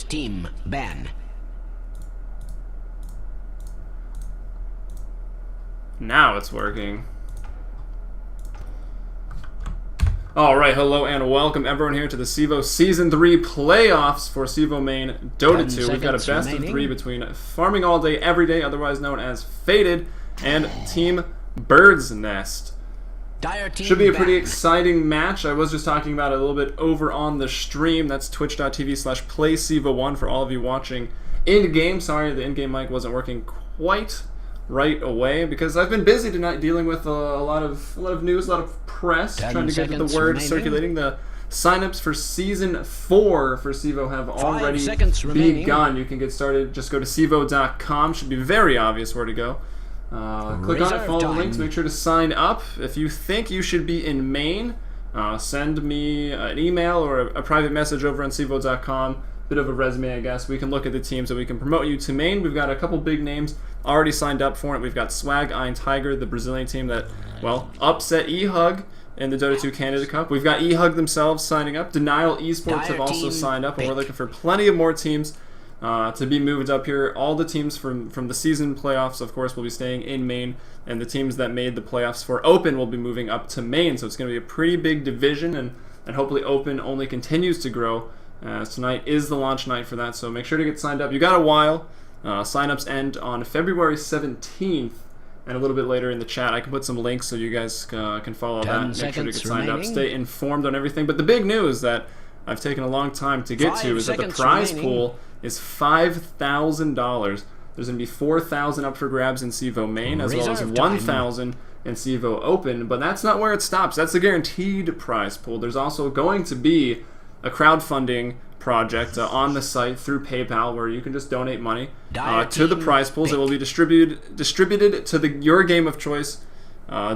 team ban. Now it's working. Alright, hello and welcome everyone here to the CEVO Season 3 playoffs for CEVO-Main DOTA2. We've got a best of 3 between Farming All Day Every Day, otherwise known as Faded, and Team Bird's Nest. Should be a pretty exciting match. I was just talking about it a little bit over on the stream. That's twitch.tv/playcevo1 for all of you watching in-game. Sorry, the in-game mic wasn't working quite right away because I've been busy tonight dealing with a lot of news, a lot of press, trying to get the word circulating. The signups for Season 4 for CEVO have already begun. You can get started. Just go to CEVO.com. Should be very obvious where to go. Click on it, follow the links, make sure to sign up. If you think you should be in Maine, send me an email or a private message over on CEVO.com. Bit of a resume, I guess. We can look at the teams that we can promote you to Maine. We've got a couple big names already signed up for it. We've got Swag Iron Tiger, the Brazilian team that, well, upset eHug in the Dota 2 Canada Cup. We've got eHug themselves signing up. Denial Esports have also signed up, and we're looking for plenty of more teams to be moved up here. All the teams from the season playoffs, of course, will be staying in Maine, and the teams that made the playoffs for Open will be moving up to Maine. So it's going to be a pretty big division, and hopefully Open only continues to grow. Tonight is the launch night for that, so make sure to get signed up. You got a while. Signups end on February 17th, and a little bit later in the chat I can put some links so you guys can follow that. Make sure to get signed up. Stay informed on everything. But the big news that I've taken a long time to get to is that the prize pool is $5,000. There's going to be $4,000 up for grabs in CEVO-Main, as well as $1,000 in CEVO Open. But that's not where it stops. That's the guaranteed prize pool. There's also going to be a crowdfunding project on the site through PayPal where you can just donate money to the prize pools. It will be distributed to your game of choice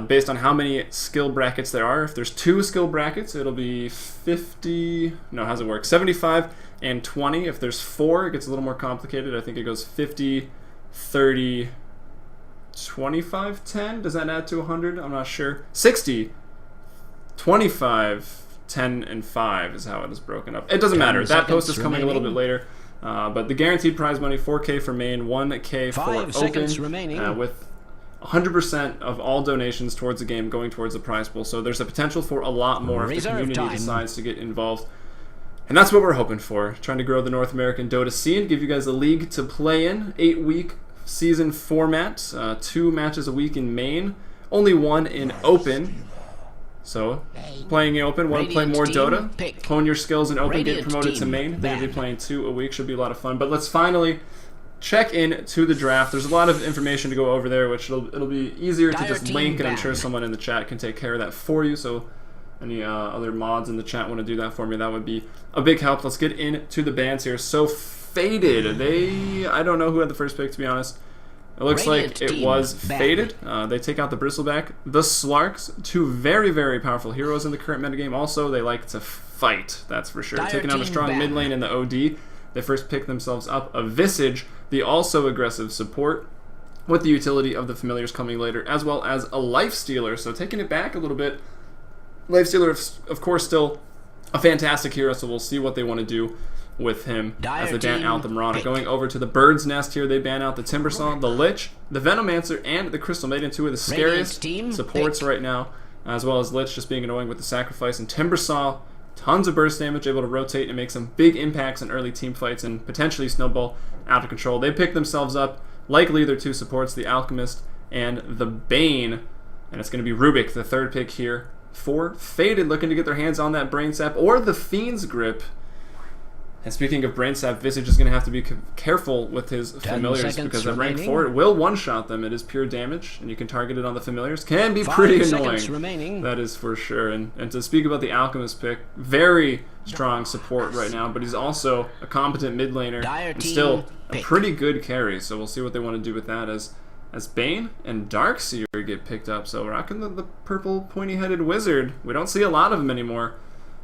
based on how many skill brackets there are. If there's 2 skill brackets, it'll be 50. No, how's it work? 75 and 20. If there's 4, it gets a little more complicated. I think it goes 50, 30, 25, 10. Does that add to 100? I'm not sure. 60, 25. 10 and 5 is how it is broken up. It doesn't matter. That post is coming a little bit later. But the guaranteed prize money, 4K for Main, 1K for Open, with 100% of all donations towards the game going towards the prize pool. So there's a potential for a lot more if the community decides to get involved. And that's what we're hoping for. Trying to grow the North American Dota scene, give you guys a league to play in. 8-week season format, 2 matches a week in Main, only 1 in Open. So, playing in Open, want to play more Dota, hone your skills in Open, get promoted to Main. They're going to be playing 2 a week, should be a lot of fun. But let's finally check in to the draft. There's a lot of information to go over there, which it'll be easier to just link, and I'm sure someone in the chat can take care of that for you. So, any other mods in the chat want to do that for me, that would be a big help. Let's get into the bans here. So, Faded, I don't know who had the first pick, to be honest. It looks like it was Faded. They take out the Bristleback. The Slarks, 2 very, very powerful heroes in the current metagame. Also, they like to fight, that's for sure. Taking out a strong mid lane in the OD. They first pick themselves up a Visage, the also aggressive support, with the utility of the Familiars coming later, as well as a Lifestealer. So taking it back a little bit. Lifestealer, of course, still a fantastic hero, so we'll see what they want to do with him as they ban out the Mirana. Going over to the Bird's Nest here, they ban out the Timbersaw, the Lich, the Venomancer, and the Crystal Maiden, 2 of the scariest supports right now, as well as Lich just being annoying with the Sacrifice, and Timbersaw, tons of burst damage, able to rotate and make some big impacts in early team fights and potentially snowball out of control. They pick themselves up, likely their 2 supports, the Alchemist and the Bane, and it's going to be Rubik, the 3rd pick here for Faded, looking to get their hands on that Brain Sap or the Fiend's Grip. And speaking of Brain Sap, Visage is going to have to be careful with his Familiars because at rank 4 it will one-shot them. It is pure damage, and you can target it on the Familiars. Can be pretty annoying, that is for sure. And to speak about the Alchemist pick, very strong support right now, but he's also a competent mid laner and still a pretty good carry. So we'll see what they want to do with that as Bane and Darkseer get picked up. So rocking the purple pointy-headed wizard. We don't see a lot of him anymore.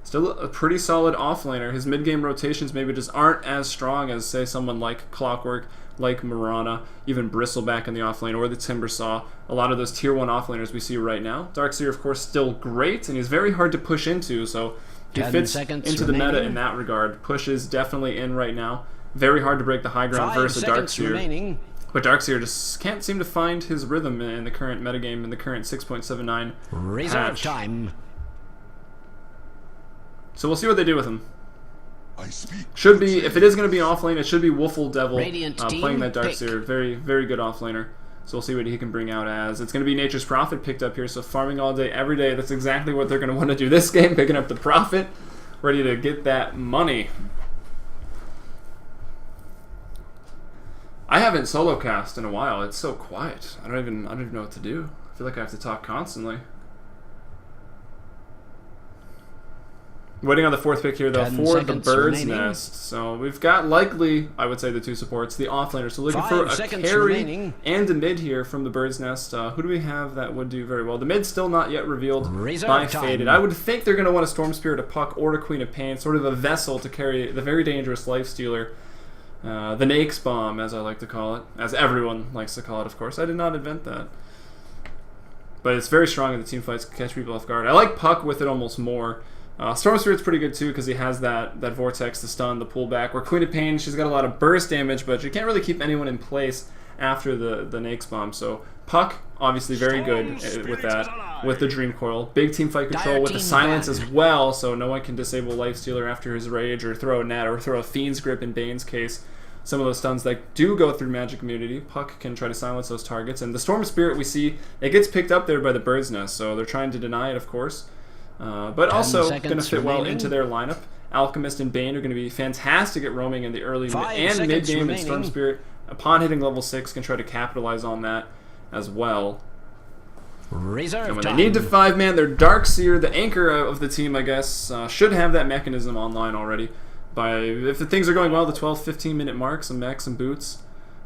Still a pretty solid offlaner. His mid-game rotations maybe just aren't as strong as, say, someone like Clockwork, like Mirana, even Bristleback in the offlane, or the Timbersaw. A lot of those tier 1 offlaners we see right now. Darkseer, of course, still great, and he's very hard to push into, so he fits into the meta in that regard. Push is definitely in right now. Very hard to break the high ground versus a Darkseer. But Darkseer just can't seem to find his rhythm in the current metagame, in the current 6.79 patch. Time. So we'll see what they do with him. Should be, if it is going to be an offlane, it should be Wolfle Devil playing that Darkseer. Very, very good offlaner. So we'll see what he can bring out as. It's going to be Nature's Prophet picked up here, so farming all day, every day. That's exactly what they're going to want to do this game, picking up the Prophet, ready to get that money. I haven't solo cast in a while. It's so quiet. I don't even know what to do. I feel like I have to talk constantly. Waiting on the 4th pick here, though, for the Bird's Nest. So we've got likely, I would say, the 2 supports, the offlaner. So looking for a carry and a mid here from the Bird's Nest. Who do we have that would do very well? The mid's still not yet revealed by Faded. I would think they're going to want a Storm Spirit, a Puck, or a Queen of Pain, sort of a vessel to carry the very dangerous Lifestealer. The Nake's Bomb, as I like to call it. As everyone likes to call it, of course. I did not invent that. But it's very strong in the team fights, can catch people off guard. I like Puck with it almost more. Storm Spirit's pretty good too because he has that Vortex, the stun, the pullback. Where Queen of Pain, she's got a lot of burst damage, but she can't really keep anyone in place after the Nake's Bomb. So Puck, obviously very good with that, with the Dream Coil. Big team fight control with the Silence as well, so no one can disable Lifestealer after his Rage or throw a Net or throw a Fiend's Grip in Bane's case. Some of those stuns that do go through magic immunity, Puck can try to silence those targets. And the Storm Spirit we see, it gets picked up there by the Bird's Nest, so they're trying to deny it, of course. But also going to fit well into their lineup. Alchemist and Bane are going to be fantastic at roaming in the early and mid game, and Storm Spirit, upon hitting level 6, can try to capitalize on that as well. And when they need to 5-man, their Darkseer, the anchor of the team, I guess, should have that mechanism online already. If the things are going well, the 12-15 minute mark, some mechs and boots.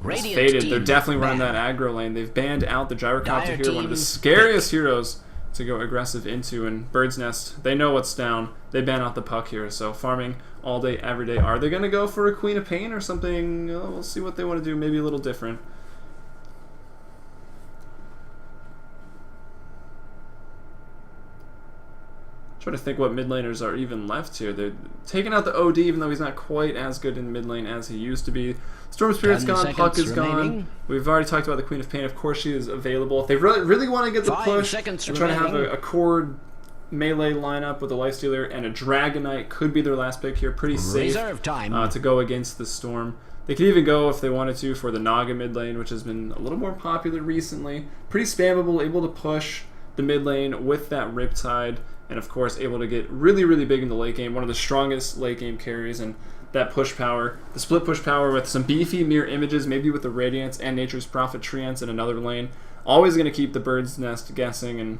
Faded, they're definitely running that aggro lane. They've banned out the Gyrocopter here, one of the scariest heroes to go aggressive into. And Bird's Nest, they know what's down. They ban out the Puck here, so farming all day, every day. Are they going to go for a Queen of Pain or something? We'll see what they want to do, maybe a little different. Trying to think what mid laners are even left here. They're taking out the OD, even though he's not quite as good in mid lane as he used to be. Storm Spirit's gone, Puck is gone. We've already talked about the Queen of Pain. Of course, she is available. If they really want to get the push, they're trying to have a core melee lineup with a Lifestealer and a Dragonite. Could be their last pick here. Pretty safe to go against the Storm. They could even go, if they wanted to, for the Naga mid lane, which has been a little more popular recently. Pretty spammable, able to push the mid lane with that Riptide. And of course, able to get really, really big in the late game. One of the strongest late game carries, and that push power, the split push power with some beefy mirror images, maybe with the Radiance and Nature's Prophet Treants in another lane. Always going to keep the Bird's Nest guessing, and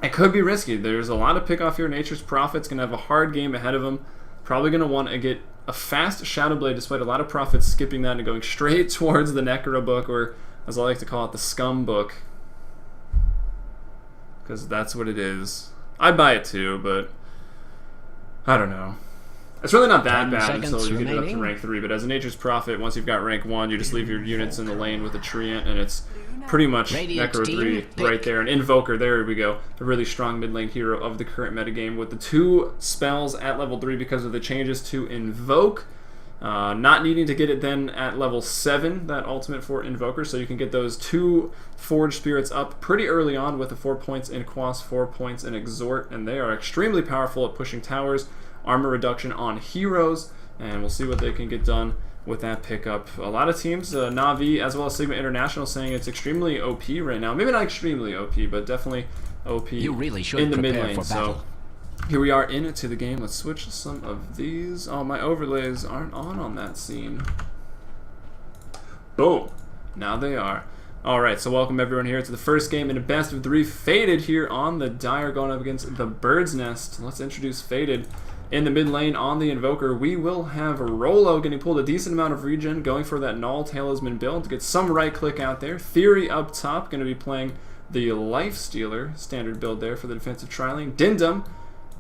it could be risky. There's a lot of pick off here. Nature's Prophet's going to have a hard game ahead of him. Probably going to want to get a fast Shadow Blade, despite a lot of Prophets skipping that and going straight towards the Necro book, or as I like to call it, the Scum book. Because that's what it is. I'd buy it too, but I don't know. It's really not that bad until you get it up to rank 3, but as a Nature's Prophet, once you've got rank 1, you just leave your units in the lane with a Treant, and it's pretty much Necro 3 right there. And Invoker, there we go. A really strong mid lane hero of the current metagame with the 2 spells at level 3 because of the changes to Invoke. Not needing to get it then at level 7, that ultimate for Invoker, so you can get those 2 Forged Spirits up pretty early on with the 4 points in Quas, 4 points in Exhort, and they are extremely powerful at pushing towers, armor reduction on heroes, and we'll see what they can get done with that pickup. A lot of teams, Na'Vi as well as Sigma International, saying it's extremely OP right now. Maybe not extremely OP, but definitely OP in the mid lane. So here we are into the game. Let's switch some of these. Oh, my overlays aren't on that scene. Boom. Now they are. Alright, so welcome everyone here to the first game in a best of 3. Faded here on the Dire going up against the Bird's Nest. Let's introduce Faded. In the mid lane on the Invoker, we will have Rolo getting pulled a decent amount of regen, going for that Null Talisman build to get some right click out there. Theory up top, going to be playing the Lifestealer standard build there for the defensive tri-lane. Dindum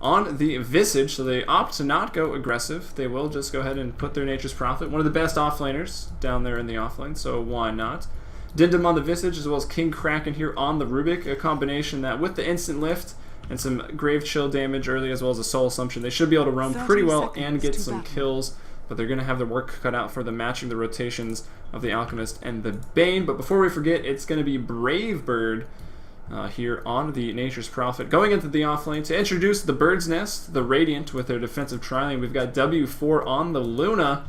on the Visage, so they opt to not go aggressive. They will just go ahead and put their Nature's Prophet, one of the best offlaners down there in the offlane, so why not? Dindum on the Visage, as well as King Kraken here on the Rubik, a combination that with the instant lift and some Grave Chill damage early, as well as a Soul Assumption, they should be able to roam pretty well and get some kills. but they're going to have their work cut out for them matching the rotations of the Alchemist and the Bane. But before we forget, it's going to be Brave Bird here on the Nature's Prophet going into the offlane to introduce the Bird's Nest, the Radiant with their defensive tri-lane. We've got W4 on the Luna,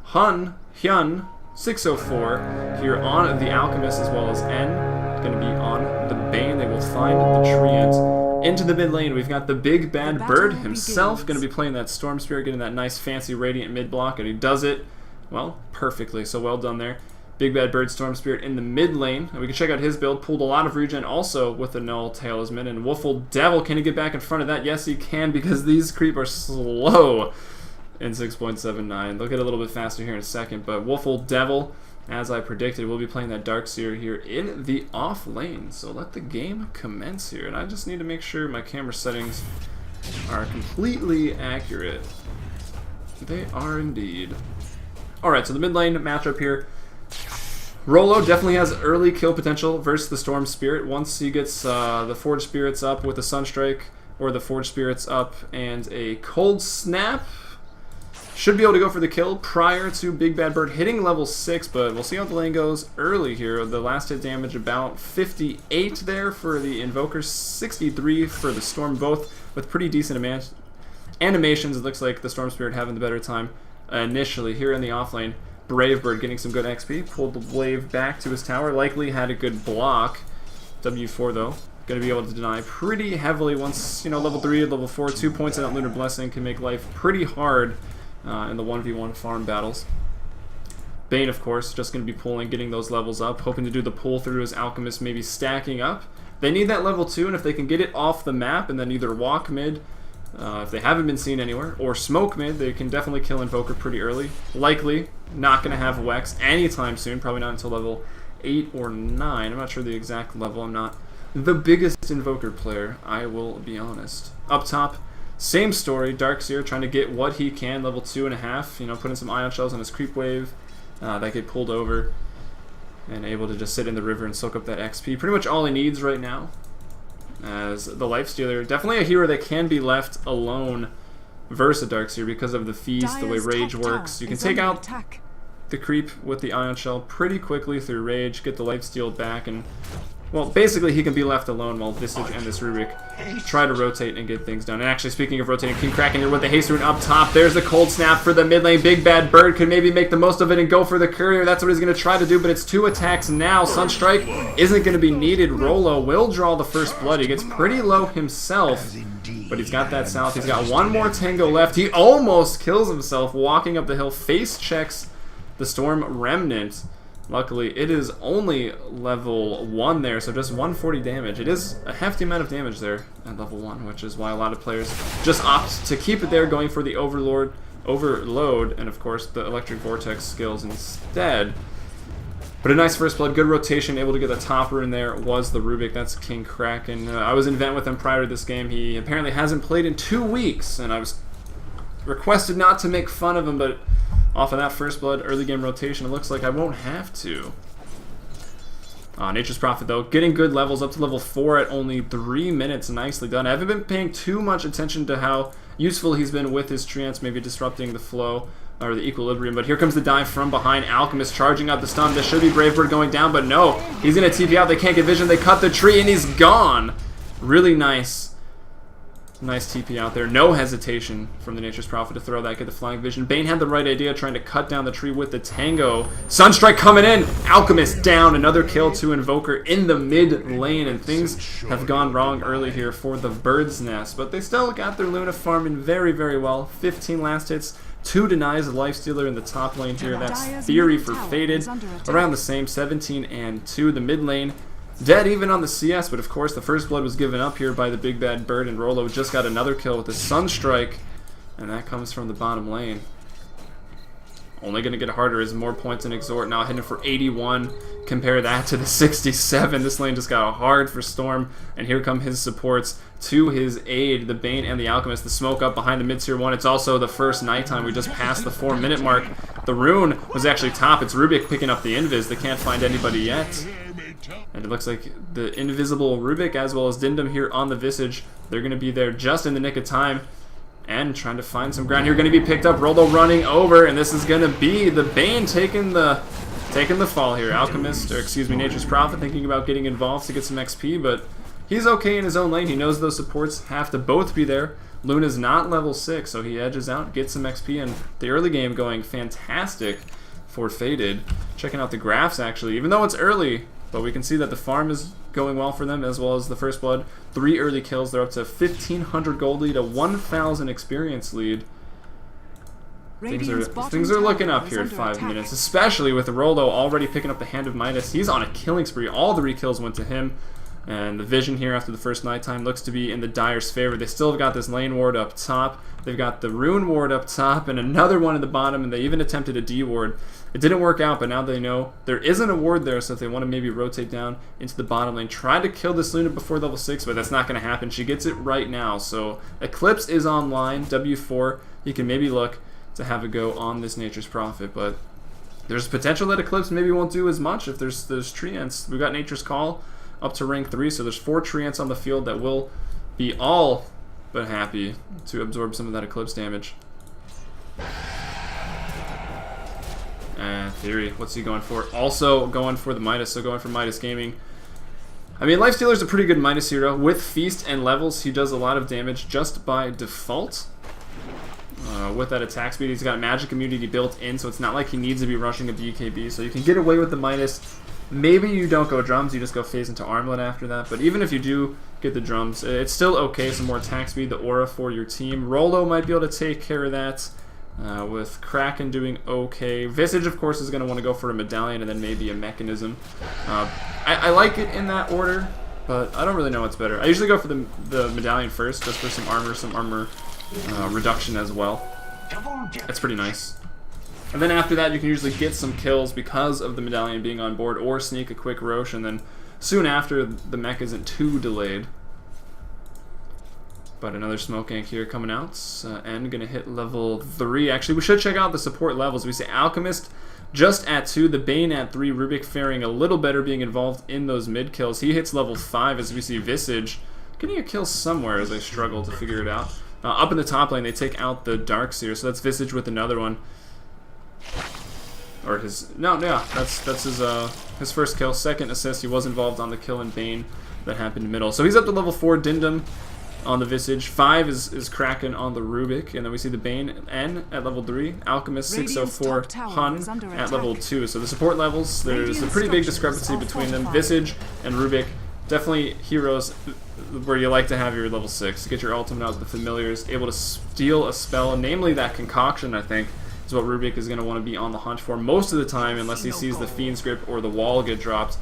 Hyun 604 here on the Alchemist, as well as N going to be on the Bane. They will find the Treant into the mid lane. We've got the big bad bird himself going to be playing that Storm Spirit, getting that nice fancy Radiant mid block, and he does it, well, perfectly. So well done there. Big bad bird Storm Spirit in the mid lane. And we can check out his build. Pulled a lot of regen also with the Null Talisman. And Woofle Devil, can he get back in front of that? Yes, he can, because these creep are slow in 6.79. They'll get a little bit faster here in a second. But Woofle Devil, as I predicted, will be playing that Darkseer here in the off lane. So let the game commence here. And I just need to make sure my camera settings are completely accurate. They are indeed. Alright, so the mid lane matchup here. Rollo definitely has early kill potential versus the Storm Spirit. Once he gets the Forge Spirits up with the Sunstrike, or the Forge Spirits up and a Cold Snap, should be able to go for the kill prior to Big Bad Bird hitting level 6, but we'll see how the lane goes early here. The last hit damage about 58 there for the Invoker, 63 for the Storm, both with pretty decent animations. It looks like the Storm Spirit having the better time initially here in the offlane. Brave Bird getting some good XP, pulled the wave back to his tower, likely had a good block. W4 though, going to be able to deny pretty heavily once, you know, level 3, level 4, 2 points in that Lunar Blessing can make life pretty hard in the 1v1 farm battles. Bane, of course, just going to be pulling, getting those levels up, hoping to do the pull through as Alchemist, maybe stacking up. They need that level 2, and if they can get it off the map and then either walk mid, if they haven't been seen anywhere, or smoke mid, they can definitely kill Invoker pretty early. Likely not going to have Wex anytime soon, probably not until level 8 or 9. I'm not sure the exact level. I'm not the biggest Invoker player, I will be honest. Up top, same story. Darkseer trying to get what he can, level 2.5, you know, putting some Ion Shells on his creep wave that get pulled over, and able to just sit in the river and soak up that XP. Pretty much all he needs right now. As the Lifestealer, definitely a hero that can be left alone versus a Darkseer because of the feast, the way Rage works. You can take out the creep with the Ion Shell pretty quickly through Rage, get the Lifesteal back, and, well, basically he can be left alone while Visage and this Rubik try to rotate and get things done. And actually, speaking of rotating, King Kraken here with the Haste Rune up top. There's the Cold Snap for the mid lane. Big Bad Bird could maybe make the most of it and go for the Courier. That's what he's going to try to do, but it's 2 attacks now. Sunstrike isn't going to be needed. Rollo will draw the first blood. He gets pretty low himself, but he's got that south. He's got one more Tango left. He almost kills himself walking up the hill. Face checks the Storm Remnant. Luckily, it is only level 1 there, so just 140 damage. It is a hefty amount of damage there at level 1, which is why a lot of players just opt to keep it there, going for the Overload, and of course the Electric Vortex skills instead. But a nice first blood, good rotation, able to get the top rune there was the Rubik. That's King Kraken. I was in vent with him prior to this game. He apparently hasn't played in 2 weeks, and I was requested not to make fun of him, but off of that first blood early game rotation, it looks like I won't have to. Nature's Prophet though, getting good levels up to level 4 at only 3 minutes. Nicely done. I haven't been paying too much attention to how useful he's been with his treants, maybe disrupting the flow or the equilibrium, but here comes the dive from behind. Alchemist charging up the stun. This should be Brave Bird going down, but no, he's gonna TP out. They can't get vision. They cut the tree and he's gone. Really nice TP out there. No hesitation from the Nature's Prophet to throw that, get the flying vision. Bane had the right idea, trying to cut down the tree with the Tango. Sunstrike coming in. Alchemist down. Another kill to Invoker in the mid lane, and things have gone wrong early here for the Bird's Nest, but they still got their Luna farming very, very well. 15 last hits, 2 denies, a Lifestealer in the top lane here. That's Theory for Faded. Around the same, 17 and 2. The mid lane dead even on the CS, but of course the first blood was given up here by the Big Bad Bird, and Rollo just got another kill with the Sunstrike, and that comes from the bottom lane. Only going to get harder as more points in Exhort, now hitting for 81. Compare that to the 67. This lane just got hard for Storm, and here come his supports to his aid, the Bane and the Alchemist. The smoke up behind the mid-tier 1. It's also the first nighttime. We just passed the 4-minute mark. The rune was actually top. It's Rubik picking up the Invis. They can't find anybody yet. And it looks like the invisible Rubik as well as Dindum here on the Visage, they're going to be there just in the nick of time. And trying to find some ground here. Going to be picked up. Roldo running over. And this is going to be the Bane taking the fall here. Alchemist, or excuse me, Nature's Prophet thinking about getting involved to get some XP. But he's okay in his own lane. He knows those supports have to both be there. Luna's not level 6, so he edges out, gets some XP, and the early game going fantastic for Faded. Checking out the graphs, actually, even though it's early, but we can see that the farm is going well for them, as well as the First Blood. 3 early kills, they're up to 1,500 gold lead, a 1,000 experience lead. Things are looking up here at 5 minutes, especially with Roldo already picking up the Hand of Midas. He's on a killing spree. All the re-kills went to him. And the vision here after the first nighttime looks to be in the Dire's favor. They still have got this lane ward up top. They've got the rune ward up top and another one in the bottom, and they even attempted a D ward. It didn't work out, but now they know there isn't a ward there, so if they want to maybe rotate down into the bottom lane, try to kill this Luna before level 6, but that's not going to happen. She gets it right now, so Eclipse is online, W4. You can maybe look to have a go on this Nature's Prophet, but there's potential that Eclipse maybe won't do as much if there's Treants. We've got Nature's Call up to rank 3, so there's 4 Treants on the field that will be all but happy to absorb some of that Eclipse damage. Theory, what's he going for? Also going for the Midas, so going for Midas Gaming. I mean, Lifestealer's a pretty good Midas hero. With Feast and levels, he does a lot of damage just by default. With that attack speed, he's got magic immunity built in, so it's not like he needs to be rushing a BKB, so you can get away with the Midas. Maybe you don't go drums, you just go phase into armlet after that, but even if you do get the drums, it's still okay. Some more attack speed, the aura for your team. Roldo might be able to take care of that, with Kraken doing okay. Visage, of course, is going to want to go for a medallion and then maybe a mechanism. I like it in that order, but I don't really know what's better. I usually go for the medallion first, just for some armor reduction as well. That's pretty nice. And then after that, you can usually get some kills because of the medallion being on board, or sneak a quick Roche, and then soon after, the mech isn't too delayed. But another smoke gank here coming out. N gonna hit level 3. Actually, we should check out the support levels. We see Alchemist just at 2, the Bane at 3, Rubik faring a little better, being involved in those mid kills. He hits level 5 as we see Visage getting a kill somewhere as I struggle to figure it out. Up in the top lane, they take out the Darkseer, so that's Visage with another one. Or that's his first kill. Second assist, he was involved on the kill in Bane that happened middle. So he's up to level 4, Dindum on the Visage. 5 is Kraken on the Rubik, and then we see the Bane N at level 3, Alchemist 604, Hun at level 2. So the support levels, there's a pretty big discrepancy between them. Visage and Rubik, definitely heroes where you like to have your level 6. Get your ultimate out, the familiars, able to steal a spell, namely that concoction, I think, is what Rubik is going to want to be on the hunt for most of the time, unless he sees the Fiend's Grip or the wall get dropped.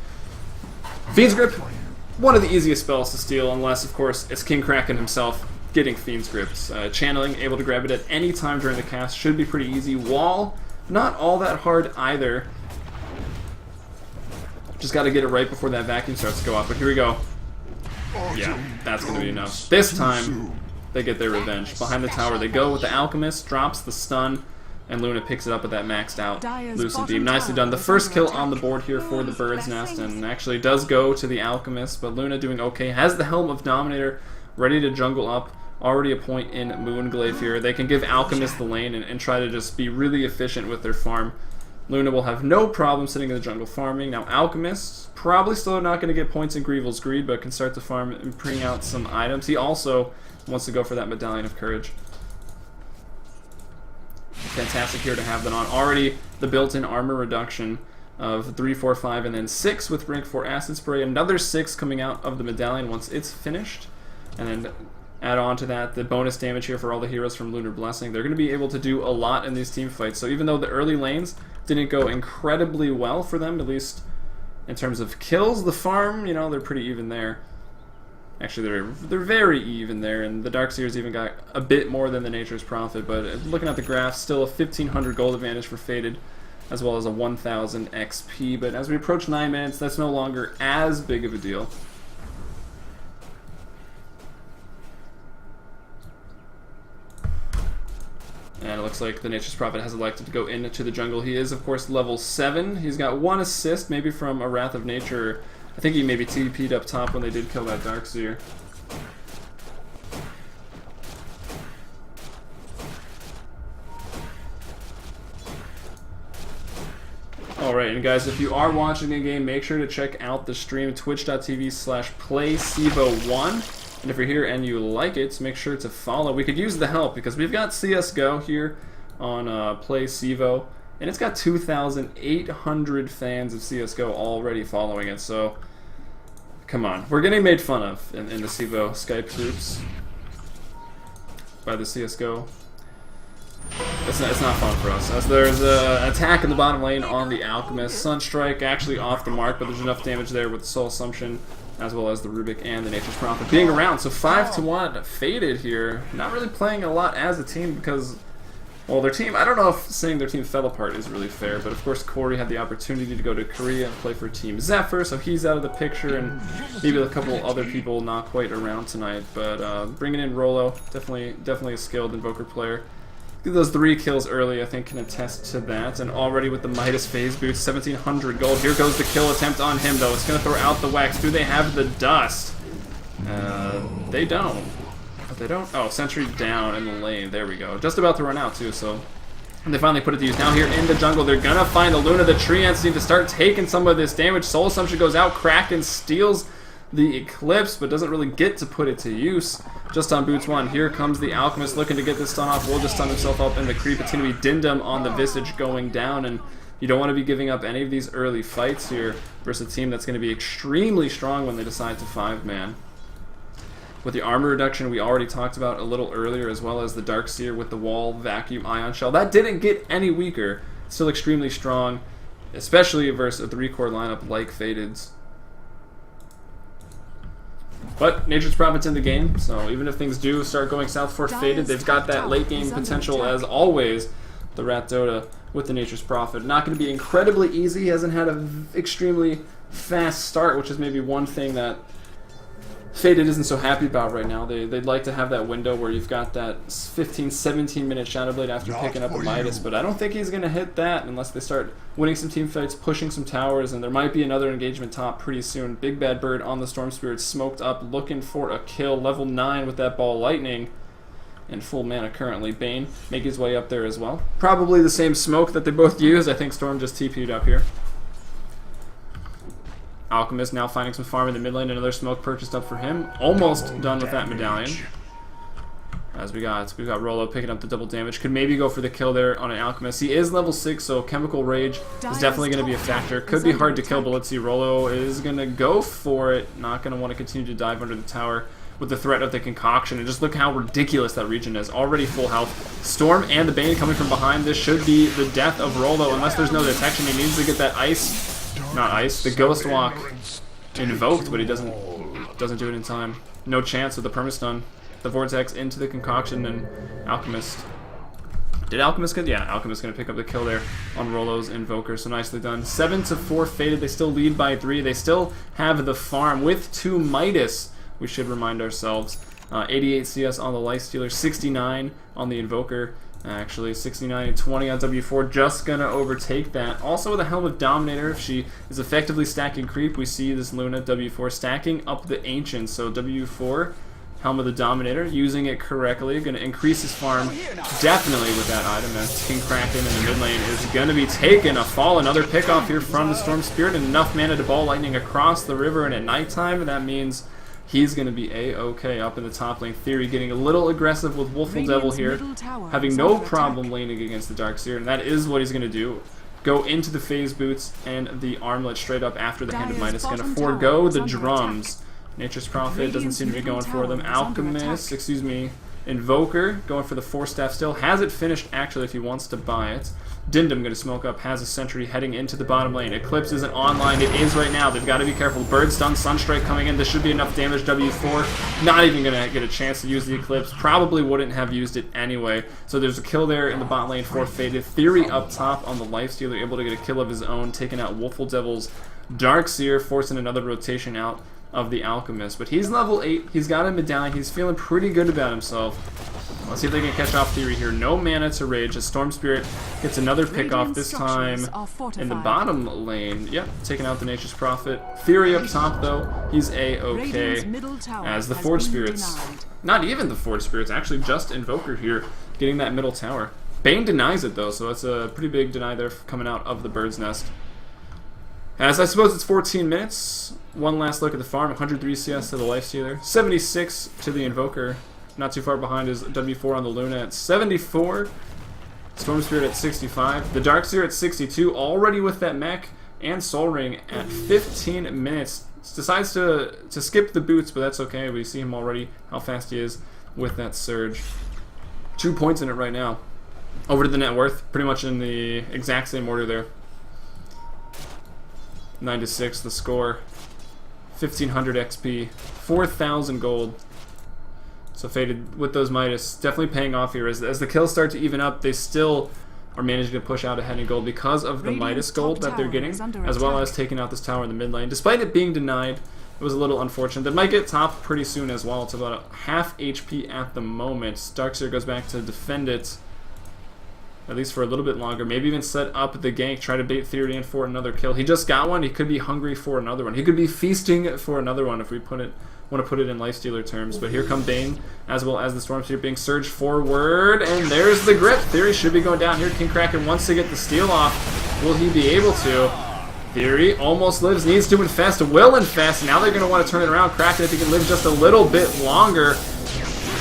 Fiend's Grip, one of the easiest spells to steal, unless, of course, it's King Kraken himself getting Fiend's Grips. Channeling, able to grab it at any time during the cast, should be pretty easy. Wall, not all that hard either. Just got to get it right before that vacuum starts to go off, but here we go. Yeah, that's going to be enough. This time, they get their revenge. Behind the tower they go with the Alchemist, drops the stun, and Luna picks it up with that maxed out Lucid Beam. Nicely done. The first kill on the board here for the Bird's Nest, and actually does go to the Alchemist, but Luna doing okay. Has the Helm of Dominator, ready to jungle up. Already a point in Moonglaive here. They can give Alchemist the lane and try to just be really efficient with their farm. Luna will have no problem sitting in the jungle farming. Now Alchemist, probably still not going to get points in Grievel's Greed, but can start to farm and bring out some items. He also wants to go for that Medallion of Courage. Fantastic here to have that on. Already the built-in armor reduction of 3, 4, 5, and then 6 with rank 4 Acid Spray. Another 6 coming out of the Medallion once it's finished. And then add on to that the bonus damage here for all the heroes from Lunar Blessing. They're going to be able to do a lot in these team fights. So even though the early lanes didn't go incredibly well for them, at least in terms of kills, the farm, you know, they're pretty even there. Actually, they're very even there, and the Darkseer's even got a bit more than the Nature's Prophet, but looking at the graph, still a 1,500 gold advantage for Faded, as well as a 1,000 XP, but as we approach 9 minutes, that's no longer as big of a deal. And it looks like the Nature's Prophet has elected to go into the jungle. He is, of course, level 7. He's got 1 assist, maybe from a Wrath of Nature. I think he maybe TP'd up top when they did kill that Darkseer. Alright, and guys, if you are watching the game, make sure to check out the stream, twitch.tv/playcevo1. And if you're here and you like it, make sure to follow. We could use the help because we've got CSGO here on Play CEVO, and it's got 2,800 fans of CSGO already following it, so come on. We're getting made fun of in the CEVO Skype groups by the CSGO. It's not fun for us, as there's an attack in the bottom lane on the Alchemist. Sunstrike actually off the mark, but there's enough damage there with the Soul Assumption, as well as the Rubik and the Nature's Prophet being around. So 5-1 Faded here. Not really playing a lot as a team because, well, their team, I don't know if saying their team fell apart is really fair, but of course Corey had the opportunity to go to Korea and play for Team Zephyr, so he's out of the picture, and maybe a couple other people not quite around tonight. But bringing in Rolo, definitely a skilled Invoker player. Those 3 kills early, I think, can attest to that. And already with the Midas Phase Boost, 1,700 gold. Here goes the kill attempt on him, though. It's going to throw out the Wax. Do they have the dust? They don't. They don't? Oh, Sentry down in the lane. There we go. Just about to run out, too, so... And they finally put it to use. Now here in the jungle, they're going to find the Luna. The Treants need to start taking some of this damage. Soul Assumption goes out. Kraken steals the Eclipse, but doesn't really get to put it to use. Just on Boots 1, here comes the Alchemist looking to get this stun off. Will just stun himself up in the creep. It's going to be Dindum on the Visage going down, and you don't want to be giving up any of these early fights here versus a team that's going to be extremely strong when they decide to 5-man. With the armor reduction we already talked about a little earlier, as well as the Darkseer with the wall, vacuum, ion shell, that didn't get any weaker. Still extremely strong, especially versus a 3-core lineup like Faded's. But Nature's Prophet's in the game, so even if things do start going south for Faded, they've got that late game potential as always. The Rat Dota with the Nature's Prophet. Not going to be incredibly easy. He hasn't had an extremely fast start, which is maybe one thing that Faded isn't so happy about right now. They'd like to have that window where you've got that 15-17 minute Shadow Blade after picking up a Midas, but I don't think he's going to hit that unless they start winning some team fights, pushing some towers, and there might be another engagement top pretty soon. Big Bad Bird on the Storm Spirit, smoked up, looking for a kill, level 9 with that Ball Lightning, and full mana currently. Bane make his way up there as well. Probably the same smoke that they both use. I think Storm just TP'd up here. Alchemist now finding some farm in the mid lane. Another smoke purchased up for him. Almost done with that medallion. As we've got Rolo picking up the double damage. Could maybe go for the kill there on an Alchemist. He is level 6, so Chemical Rage is definitely going to be a factor. Could be hard to kill, but let's see. Rolo is going to go for it. Not going to want to continue to dive under the tower with the threat of the concoction. And just look how ridiculous that region is. Already full health. Storm and the Bane coming from behind. This should be the death of Rolo unless there's no detection. He needs to get that ice. Not ice. The Ghost Walk invoked, but he doesn't do it in time. No chance with the permastun. The Vortex into the concoction, and Alchemist. Did Alchemist get? Yeah, Alchemist gonna pick up the kill there on Rolo's Invoker. So nicely done. 7-4 Faded. They still lead by 3. They still have the farm with 2 Midas. We should remind ourselves. 88 CS on the Lifestealer, 69 on the Invoker. Actually, 69 and 20 on W4, just gonna overtake that. Also with a Helm of Dominator, if she is effectively stacking creep, we see this Luna W4 stacking up the Ancient. So W4, Helm of the Dominator, using it correctly, gonna increase his farm definitely with that item, as King Kraken in the mid lane is gonna be taking a fall. Another pick off here from the Storm Spirit, and enough mana to Ball Lightning across the river, and at nighttime, and that means he's going to be A-okay up in the top lane. Theory getting a little aggressive with Wolful Devil here, having no problem laning against the Darkseer, and that is what he's going to do. Go into the Phase Boots and the Armlet straight up after the Hand of Midas. Going to forego the drums. Nature's Prophet doesn't seem to be going for them. Alchemist, Invoker going for the Force Staff still. Has it finished actually if he wants to buy it. Dindum going to smoke up, has a Sentry heading into the bottom lane. Eclipse isn't online, it is right now. They've got to be careful. Bird stun, Sunstrike coming in. This should be enough damage. W4 not even going to get a chance to use the Eclipse. Probably wouldn't have used it anyway. So there's a kill there in the bot lane for Faded. Theory up top on the Lifestealer, able to get a kill of his own, taking out Wolful Devil's Darkseer, forcing another rotation out of the Alchemist. But he's level 8, he's got a medallion, he's feeling pretty good about himself. Let's see if they can catch off Theory here. No mana to rage. A Storm Spirit gets another pick off, this time in the bottom lane. Yep, taking out the Nature's Prophet. Theory up top though, he's A-okay. As the Forge Spirits, not even the Forge Spirits, actually just Invoker here, getting that middle tower. Bane denies it though, so that's a pretty big deny there coming out of the Bird's Nest. As I suppose it's 14 minutes. One last look at the farm. 103 CS to the Lifestealer. 76 to the Invoker. Not too far behind is W4 on the Luna at 74. Storm Spirit at 65. The Darkseer at 62. Already with that mech and Soul Ring at 15 minutes. Decides to skip the boots, but that's okay. We see him already, how fast he is with that surge. 2 points in it right now. Over to the net worth. Pretty much in the exact same order there. 9 to 6 the score. 1500 XP. 4,000 gold. So Faded with those Midas definitely paying off here. As the kills start to even up, they still are managing to push out ahead in gold because of the Midas gold that they're getting, as well as taking out this tower in the mid lane. Despite it being denied, it was a little unfortunate. They might get top pretty soon as well. It's about a half HP at the moment. Darkseer goes back to defend it, at least for a little bit longer. Maybe even set up the gank, try to bait Theory in for another kill. He just got one. He could be hungry for another one. He could be feasting for another one if we want to put it in Lifestealer terms. But here come Bane, as well as the Storm Spirit being surged forward. And there's the grip. Theory should be going down here. King Kraken wants to get the steal off. Will he be able to? Theory almost lives, needs to infest, will infest. Now they're going to want to turn it around. Kraken, if he can live just a little bit longer.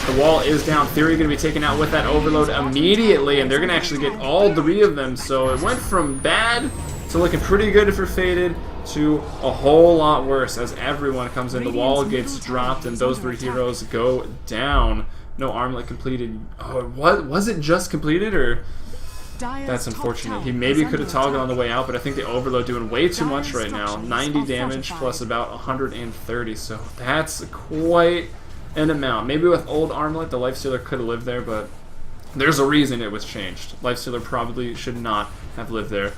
The wall is down. Theory going to be taken out with that overload immediately, and they're going to actually get all 3 of them. So it went from bad to looking pretty good for Faded to a whole lot worse as everyone comes in. The wall gets dropped, and those 3 heroes go down. No armlet completed. Oh, what was it just completed, or? That's unfortunate. He maybe could have toggled on the way out, but I think the overload doing way too much right now. 90 damage plus about 130, so that's quite an amount. Maybe with old armlet, the Lifestealer could have lived there, but there's a reason it was changed. Lifestealer probably should not have lived there.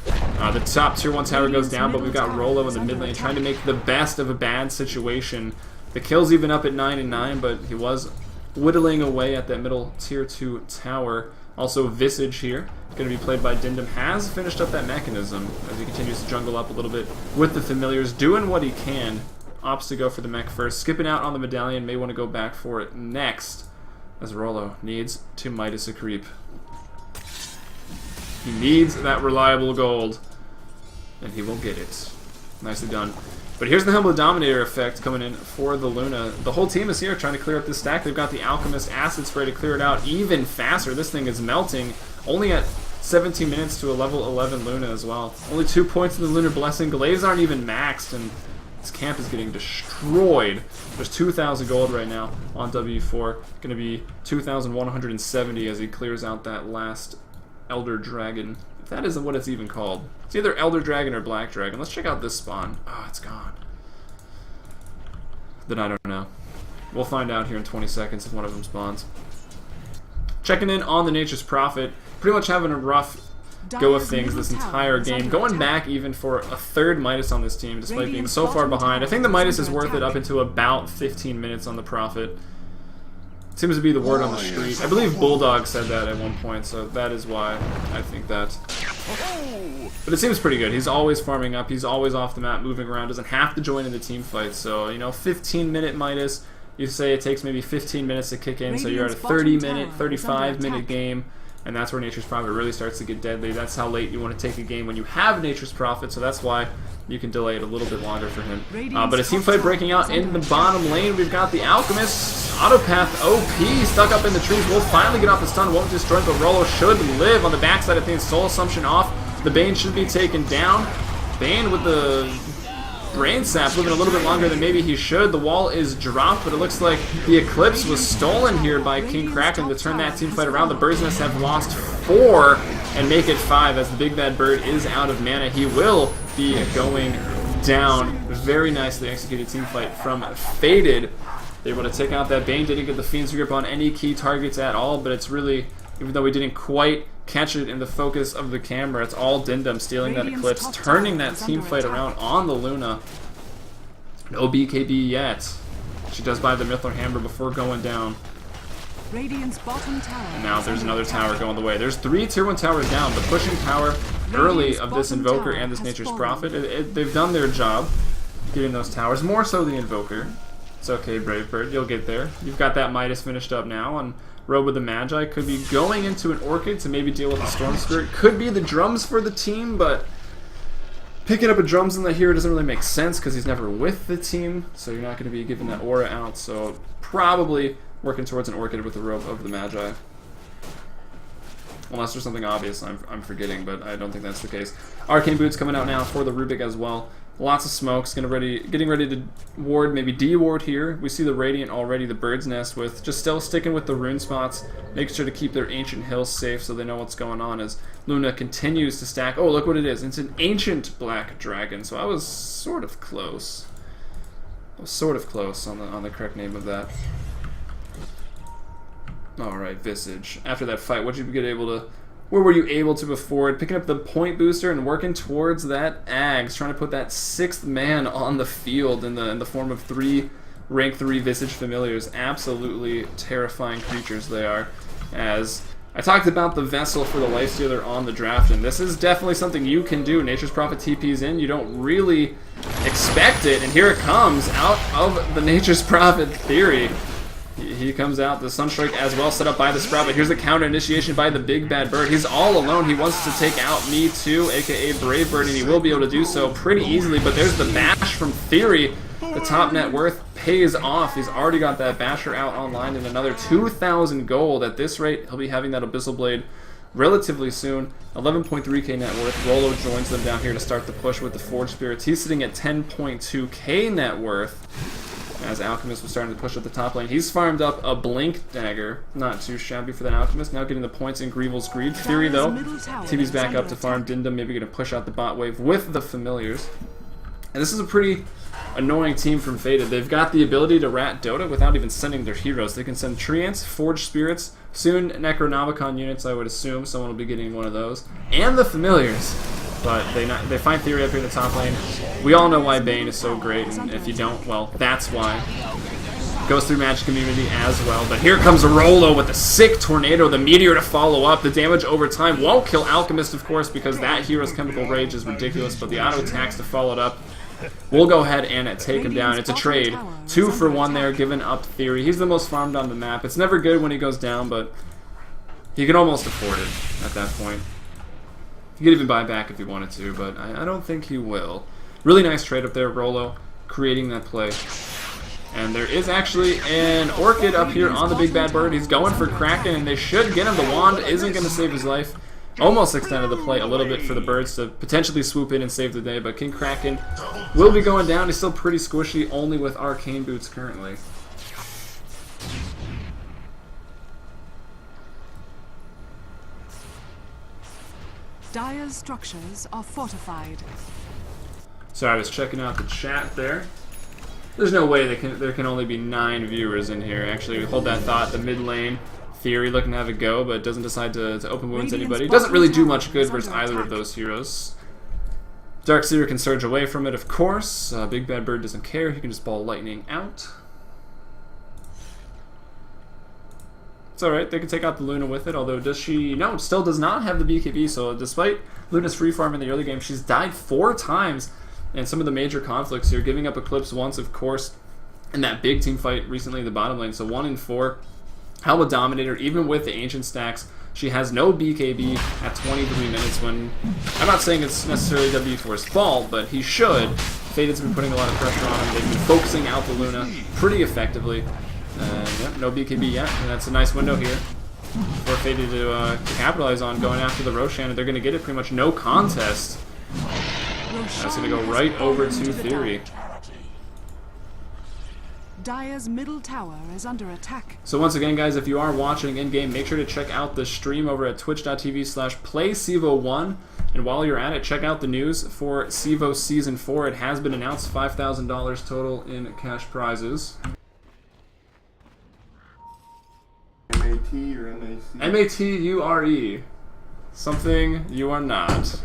The top tier 1 tower goes down, but we've got Rolo in the mid lane trying to make the best of a bad situation. The kill's even up at 9 and 9, but he was whittling away at that middle tier 2 tower. Also Visage here, going to be played by Dindom, has finished up that mechanism as he continues to jungle up a little bit with the familiars, doing what he can. Opts to go for the mech first, skipping out on the medallion, may want to go back for it next, as Rolo needs to Midas a creep. He needs that reliable gold, and he will get it. Nicely done. But here's the Humble Dominator effect coming in for the Luna. The whole team is here trying to clear up this stack. They've got the Alchemist Acid Spray to clear it out even faster. This thing is melting, only at 17 minutes to a level 11 Luna as well. Only 2 points in the Lunar Blessing. Glaives aren't even maxed, and this camp is getting destroyed. There's 2,000 gold right now on W4. Going to be 2,170 as he clears out that last Elder Dragon. If that isn't what it's even called. It's either Elder Dragon or Black Dragon. Let's check out this spawn. Oh, it's gone. Then I don't know. We'll find out here in 20 seconds if one of them spawns. Checking in on the Nature's Prophet. Pretty much having a rough go of things this entire game. Going back even for a 3rd Midas on this team, despite being so far behind. I think the Midas is worth it up into about 15 minutes on the Prophet. Seems to be the word on the street. I believe Bulldog said that at one point, so that is why I think that. But it seems pretty good. He's always farming up. He's always off the map, moving around. Doesn't have to join in the team fight. So, you know, 15-minute Midas. You say it takes maybe 15 minutes to kick in, so you're at a 30-minute, 35-minute game. And that's where Nature's Prophet really starts to get deadly. That's how late you want to take a game when you have Nature's Prophet, so that's why you can delay it a little bit longer for him. But a team fight breaking out in the bottom lane. We've got the Alchemist, Autopath OP, stuck up in the trees. Will finally get off the stun, won't destroy, but Rolo should live on the backside of things. Soul Assumption off. The Bane should be taken down. Bane with the Brain Sap living a little bit longer than maybe he should. The wall is dropped, but it looks like the Eclipse was stolen here by King Kraken to turn that team fight around. The Bird's Nest have lost 4 and make it 5 as the Big Bad Bird is out of mana. He will be going down. Very nicely executed team fight from Faded. They were able to take out that Bane. Didn't get the Fiend's Grip on any key targets at all, but it's really, even though we didn't quite catch it in the focus of the camera, it's all Dindom stealing that Eclipse, turning that team fight around on the Luna. No BKB yet. She does buy the Mithlar Hammer before going down. And now there's another tower going the way. There's 3 tier 1 towers down. The pushing power early of this Invoker and this Nature's Prophet, they've done their job getting those towers. More so the Invoker. It's okay, Brave Bird, you'll get there. You've got that Midas finished up now, and Robe with the Magi could be going into an Orchid to maybe deal with the Storm Spirit. Could be the drums for the team, but Picking up a drums in the hero doesn't really make sense because he's never with the team, so you're not going to be giving that aura out, so probably working towards an Orchid with the robe of the Magi. Unless there's something obvious I'm forgetting, but I don't think that's the case. Arcane Boots coming out now for the Rubik as well. Lots of smokes, getting ready to ward, maybe de-ward here. We see the Radiant already, the Bird's Nest, with just still sticking with the rune spots, making sure to keep their Ancient Hills safe so they know what's going on as Luna continues to stack. Oh, look what it is. It's an Ancient Black Dragon, so I was sort of close. I was sort of close on the correct name of that. Alright, Visage. After that fight, what did you get able to... Where were you able to before it? Picking up the point booster and working towards that Ags, trying to put that 6th man on the field in the form of 3 rank 3 Visage Familiars. Absolutely terrifying creatures they are. As I talked about the Vessel for the Lifestealer on the draft, and this is definitely something you can do. Nature's Prophet TP's in, you don't really expect it, and here it comes out of the Nature's Prophet theory. He comes out, the Sunstrike as well, set up by the Sprout, but here's the counter initiation by the Big Bad Bird. He's all alone. He wants to take out Me Too, aka Brave Bird, and he will be able to do so pretty easily, but there's the bash from Theory. The top net worth pays off. He's already got that basher out online and another 2,000 gold. At this rate, he'll be having that Abyssal Blade relatively soon. 11.3k net worth. Rolo joins them down here to start the push with the Forge Spirits. He's sitting at 10.2k net worth. As Alchemist was starting to push up the top lane. He's farmed up a Blink Dagger. Not too shabby for that Alchemist. Now getting the points in Greevil's Greed. Theory, though, TV's back up to farm Dindum. Maybe going to push out the bot wave with the Familiars. And this is a pretty annoying team from Faded. They've got the ability to rat Dota without even sending their heroes. They can send Treants, Forged Spirits, soon Necronomicon units, I would assume. Someone will be getting one of those. And the Familiars. But they find Theory up here in the top lane. We all know why Bane is so great, and if you don't, well, that's why. Goes through Magic Immunity as well. But here comes Rolo with the sick Tornado, the Meteor to follow up. The damage over time won't kill Alchemist, of course, because that hero's Chemical Rage is ridiculous, but the auto attacks to follow it up. We'll go ahead and take him down. It's a trade. 2 for 1 there, giving up Theory. He's the most farmed on the map. It's never good when he goes down, but he can almost afford it at that point. He could even buy back if he wanted to, but I don't think he will. Really nice trade up there, Rolo, creating that play. And there is actually an Orchid up here on the Big Bad Bird. He's going for Kraken, and they should get him. The Wand isn't going to save his life. Almost extended the play a little bit for the Birds to potentially swoop in and save the day, but King Kraken will be going down. He's still pretty squishy, only with Arcane Boots currently. Dire's structures are fortified. Sorry, I was checking out the chat there. There's no way there can only be 9 viewers in here. Actually, hold that thought. The mid lane, Theory looking to have a go, but doesn't decide to open wounds anybody. Doesn't really do much good versus either of those heroes. Darkseer can surge away from it, of course. Big Bad Bird doesn't care. He can just ball lightning out. It's alright, they can take out the Luna with it, although does she... No, still does not have the BKB, so despite Luna's free farm in the early game, she's died 4 times in some of the major conflicts here, giving up Eclipse once, of course, in that big team fight recently in the bottom lane, so 1 in 4. Helma Dominator, even with the Ancient stacks, she has no BKB at 23 minutes when... I'm not saying it's necessarily W4's fault, but he should. Faded's been putting a lot of pressure on him. They've been focusing out the Luna pretty effectively. Yep, no BKB yet, and that's a nice window here for Faded to capitalize on, going after the Roshan, and they're going to get it pretty much no contest. That's going to go right over to Theory. Dire's middle tower is under attack. So once again, guys, if you are watching in-game, make sure to check out the stream over at twitch.tv/playcevo1. And while you're at it, check out the news for CEVO Season 4. It has been announced, $5,000 total in cash prizes. MAT or MAC? MATURE. Something you are not.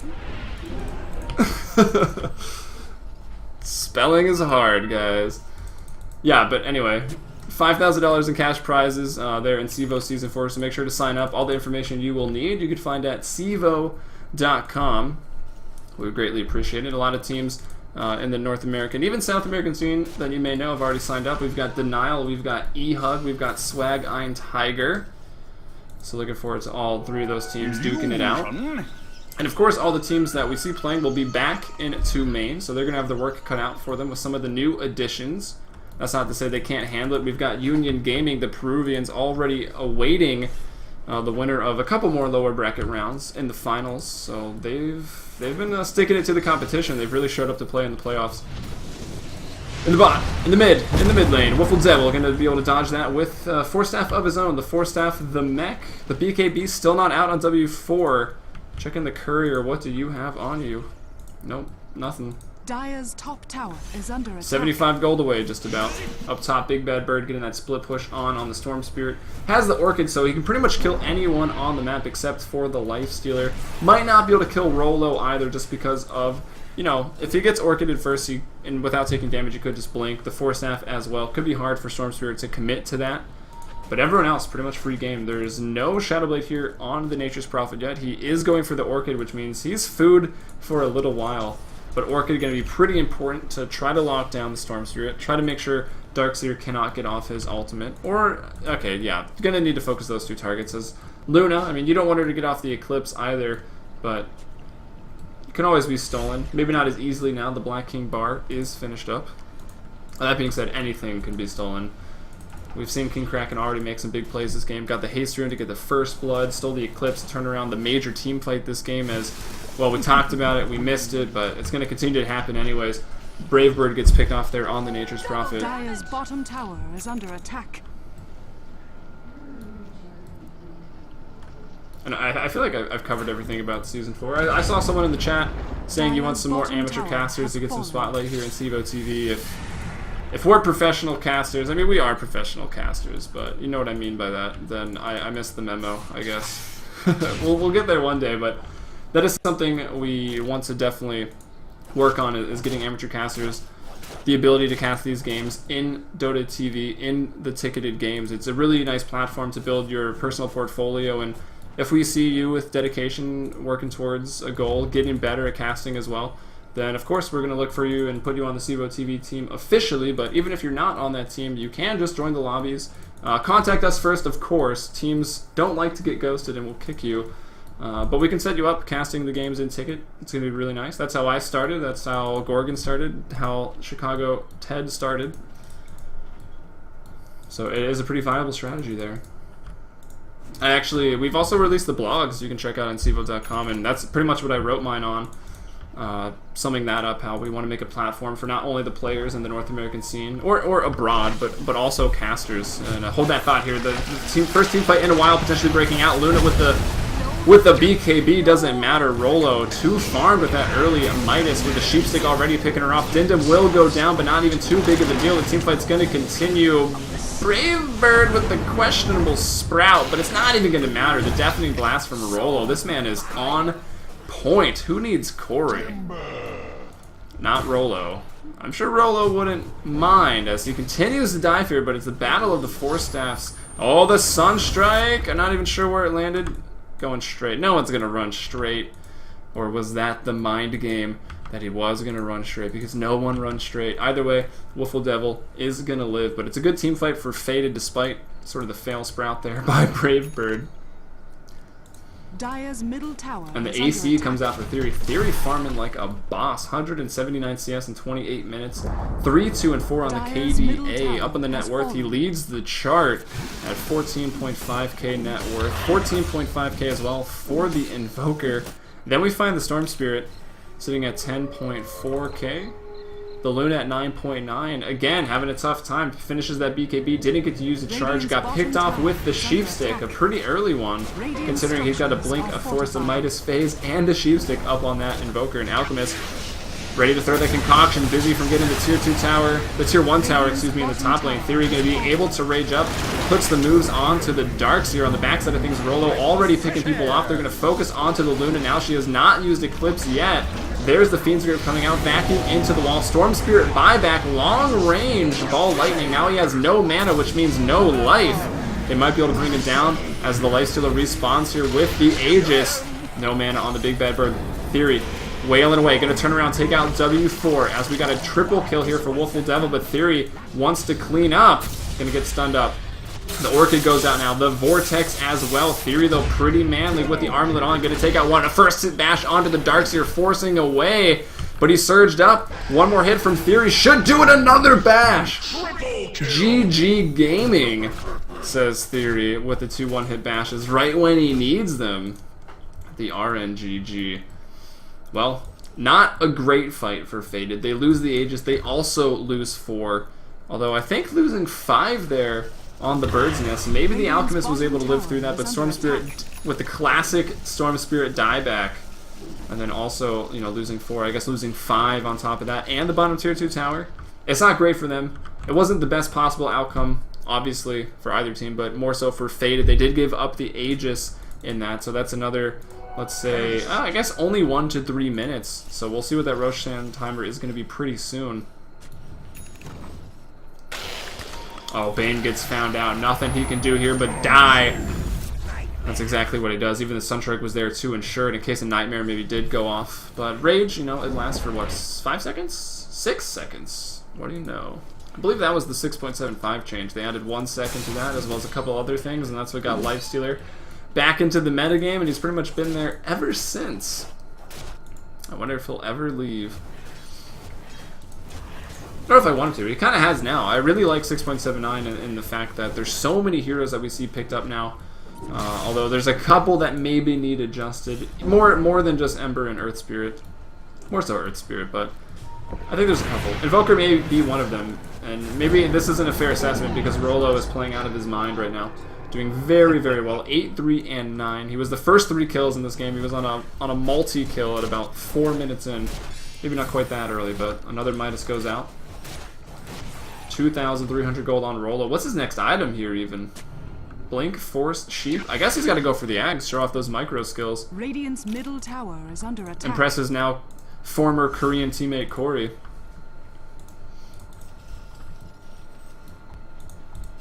Spelling is hard, guys. Yeah, but anyway, $5,000 in cash prizes there in CEVO Season 4, so make sure to sign up. All the information you will need, you can find at CEVO.com. We would greatly appreciate it. A lot of teams in the North American, even South American scene that you may know have already signed up. We've got Denial, we've got E-Hug, we've got Swag Iron Tiger. So looking forward to all 3 of those teams duking it out. And of course, all the teams that we see playing will be back into main, so they're going to have the work cut out for them with some of the new additions. That's not to say they can't handle it. We've got Union Gaming, the Peruvians, already awaiting the winner of a couple more lower bracket rounds in the finals. So they've been sticking it to the competition. They've really showed up to play in the playoffs. In the bot, in the mid lane, Wiffle Devil going to be able to dodge that with Force Staff of his own. The Force Staff, the mech, the BKB still not out on W4. Checking the courier, what do you have on you? Nope, nothing. Dire's top tower is under attack. 75 gold away, just about. Up top, Big Bad Bird getting that split push on the Storm Spirit. Has the Orchid, so he can pretty much kill anyone on the map except for the Life Stealer. Might not be able to kill Rolo either, just because of, you know, if he gets Orchided first, and without taking damage, he could just blink. The Force Staff as well. Could be hard for Storm Spirit to commit to that. But everyone else, pretty much free game. There's no Shadow Blade here on the Nature's Prophet yet. He is going for the Orchid, which means he's food for a little while. But Orchid going to be pretty important to try to lock down the Storm Spirit. Try to make sure Darkseer cannot get off his ultimate. Or, okay, yeah, going to need to focus those two targets. As Luna, I mean, you don't want her to get off the Eclipse either, but it can always be stolen. Maybe not as easily now. The Black King bar is finished up. That being said, anything can be stolen. We've seen King Kraken already make some big plays this game. Got the haste rune to get the first blood. Stole the Eclipse to turn around the major team fight this game. As well, we talked about it, we missed it, but it's going to continue to happen anyways. Brave Bird gets picked off there on the Nature's Prophet. Dire's bottom tower is under attack. And I feel like I've covered everything about Season 4. I saw someone in the chat saying you want some more amateur casters to get some spotlight here in CEVO TV. If we're professional casters, I mean, we are professional casters, but you know what I mean by that, then I missed the memo, I guess. we'll get there one day, but that is something we want to definitely work on, is getting amateur casters the ability to cast these games in Dota TV, in the ticketed games. It's a really nice platform to build your personal portfolio, and if we see you with dedication working towards a goal, getting better at casting as well, then of course we're going to look for you and put you on the CEVO TV team officially. But even if you're not on that team, you can just join the lobbies. Contact us first, of course. Teams don't like to get ghosted and will kick you. But we can set you up casting the games in Ticket. It's going to be really nice. That's how I started. That's how Gorgon started. How Chicago Ted started. So it is a pretty viable strategy there. We've also released the blogs you can check out on CEVO.com, and that's pretty much what I wrote mine on. Summing that up, how we want to make a platform for not only the players in the North American scene, or abroad, but also casters. And hold that thought here. The first team fight in a while, potentially breaking out. Luna with the BKB, doesn't matter. Rolo, too farmed with that early Midas with the Sheepstick already picking her off. Dindum will go down, but not even too big of a deal. The team fight's going to continue. Brave Bird with the questionable Sprout, but it's not even going to matter. The Deafening Blast from Rolo. This man is on point. Who needs Corey? Not Rolo. I'm sure Rolo wouldn't mind as he continues to dive here, but it's the battle of the Force Staffs. Oh, the Sunstrike! I'm not even sure where it landed. Going straight. No one's going to run straight. Or was that the mind game that he was going to run straight? Because no one runs straight. Either way, Wiffle Devil is going to live. But it's a good team fight for Faded despite sort of the fail Sprout there by Brave Bird. Dire's middle tower And the AC comes out for Theory. Theory farming like a boss. 179 CS in 28 minutes. 3, 2, and 4 on the KDA. Up on the net worth, he leads the chart at 14.5k net worth. 14.5k as well for the Invoker. Then we find the Storm Spirit sitting at 10.4k. The Luna at 9.9. Again, having a tough time. Finishes that BKB. Didn't get to use the charge. Got picked off with the Sheepstick. A pretty early one, considering he's got a Blink, a Force, a Midas Phase, and a Sheepstick up on that Invoker. And Alchemist ready to throw that concoction. Busy from getting the tier 2 tower, the tier 1 tower, excuse me, in the top lane. Theory going to be able to rage up. Puts the moves onto the Darkseer on the backside of things. Rolo already picking people off. They're going to focus onto the Luna. Now she has not used Eclipse yet. There's the Fiend's Grip coming out, vacuum into the wall. Storm Spirit buyback, long range, Ball Lightning. Now he has no mana, which means no life. They might be able to bring him down as the Lifestealer respawns here with the Aegis. No mana on the Big Bad Bird. Theory wailing away, gonna turn around, take out W4 as we got a triple kill here for Wiffle Devil, but Theory wants to clean up. Gonna get stunned up. The Orchid goes out now. The Vortex as well. Theory, though, pretty manly with the armlet on. Going to take out one. A first hit bash onto the Darkseer, forcing away. But he surged up. One more hit from Theory. Should do it. Another bash. GG Gaming, says Theory, with the 2 one-hit bashes right when he needs them. The RNGG. Well, not a great fight for Faded. They lose the Aegis. They also lose 4. Although I think losing 5 there on the Bird's Nest. Maybe the Alchemist was able to live through that, but Storm Spirit with the classic Storm Spirit dieback. And then also, you know, losing 4. I guess losing 5 on top of that. And the bottom tier 2 tower. It's not great for them. It wasn't the best possible outcome, obviously, for either team, but more so for Faded. They did give up the Aegis in that, so that's another, let's say, I guess only 1 to 3 minutes. So we'll see what that Roshan timer is going to be pretty soon. Oh, Bane gets found out. Nothing he can do here but die. That's exactly what he does. Even the Sunstrike was there to ensure it in case a Nightmare maybe did go off. But Rage, you know, it lasts for what, 5 seconds? 6 seconds. What do you know? I believe that was the 6.75 change. They added 1 second to that, as well as a couple other things, and that's what got Lifestealer back into the metagame, and he's pretty much been there ever since. I wonder if he'll ever leave. I don't know if I wanted to. He kind of has now. I really like 6.79 in the fact that there's so many heroes that we see picked up now. Although there's a couple that maybe need adjusted. More than just Ember and Earth Spirit. More so Earth Spirit, but I think there's a couple. Invoker may be one of them. And maybe this isn't a fair assessment because Rolo is playing out of his mind right now. Doing very, very well. 8, 3, and 9. He was the first 3 kills in this game. He was on a multi-kill at about 4 minutes in. Maybe not quite that early, but another Midas goes out. 2,300 gold on Rolo. What's his next item here even? Blink, Force, Sheep. I guess he's got to go for the Ags, show off those micro skills. Radiant's middle tower is under attack. Impresses now former Korean teammate Corey.